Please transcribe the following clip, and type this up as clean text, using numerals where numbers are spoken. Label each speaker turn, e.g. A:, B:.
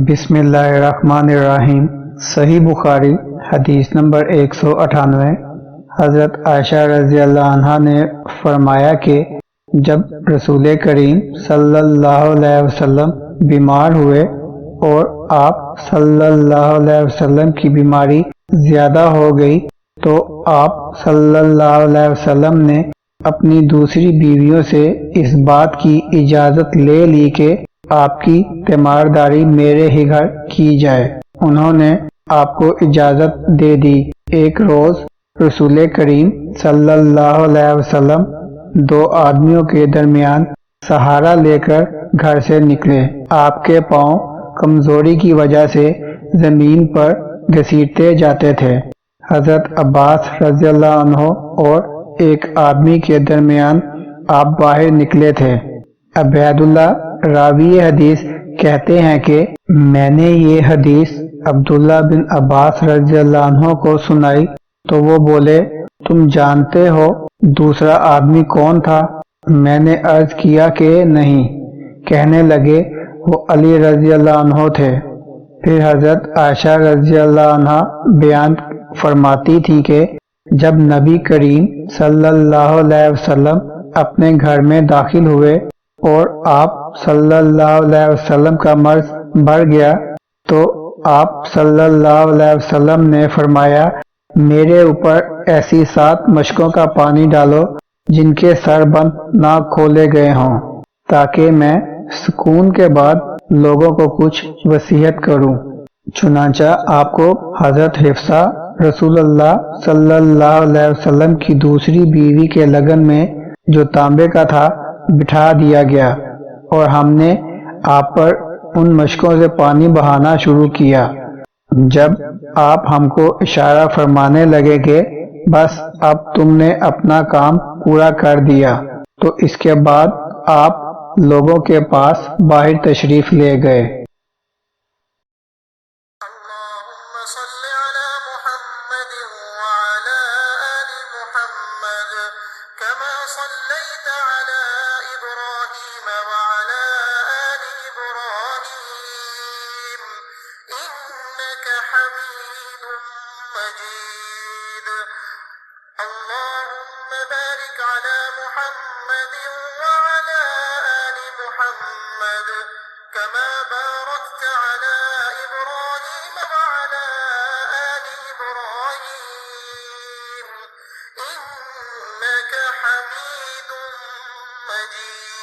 A: بسم اللہ الرحمن الرحیم۔ صحیح بخاری حدیث نمبر 198۔ حضرت عائشہ رضی اللہ عنہا نے فرمایا کہ جب رسول کریم صلی اللہ علیہ وسلم بیمار ہوئے اور آپ صلی اللہ علیہ وسلم کی بیماری زیادہ ہو گئی تو آپ صلی اللہ علیہ وسلم نے اپنی دوسری بیویوں سے اس بات کی اجازت لے لی کہ آپ کی تیمارداری میرے ہی گھر کی جائے۔ انہوں نے آپ کو اجازت دے دی۔ ایک روز رسول کریم صلی اللہ علیہ وسلم دو آدمیوں کے درمیان سہارا لے کر گھر سے نکلے۔ آپ کے پاؤں کمزوری کی وجہ سے زمین پر گھسیٹتے جاتے تھے۔ حضرت عباس رضی اللہ عنہ اور ایک آدمی کے درمیان آپ باہر نکلے تھے۔ عبید اللہ راوی حدیث کہتے ہیں کہ میں نے یہ حدیث عبداللہ بن عباس رضی اللہ عنہ کو سنائی تو وہ بولے، تم جانتے ہو دوسرا آدمی کون تھا؟ میں نے عرض کیا کہ نہیں۔ کہنے لگے وہ علی رضی اللہ عنہ تھے۔ پھر حضرت عائشہ رضی اللہ عنہ بیان فرماتی تھی کہ جب نبی کریم صلی اللہ علیہ وسلم اپنے گھر میں داخل ہوئے اور آپ صلی اللہ علیہ وسلم کا مرض بڑھ گیا تو آپ صلی اللہ علیہ وسلم نے فرمایا، میرے اوپر ایسی 7 مشکوں کا پانی ڈالو جن کے سر بند نہ کھولے گئے ہوں، تاکہ میں سکون کے بعد لوگوں کو کچھ وصیت کروں۔ چنانچہ آپ کو حضرت حفصہ رسول اللہ صلی اللہ علیہ وسلم کی دوسری بیوی کے لگن میں جو تانبے کا تھا بٹھا دیا گیا اور ہم نے آپ پر ان مشکوں سے پانی بہانا شروع کیا۔ جب آپ ہم کو اشارہ فرمانے لگے کہ بس اب تم نے اپنا کام پورا کر دیا تو اس کے بعد آپ لوگوں کے پاس باہر تشریف لے گئے۔
B: اللهم بارك على محمد وعلى آل محمد كما باركت على إبراهيم وعلى آل إبراهيم إنك حميد مجيد۔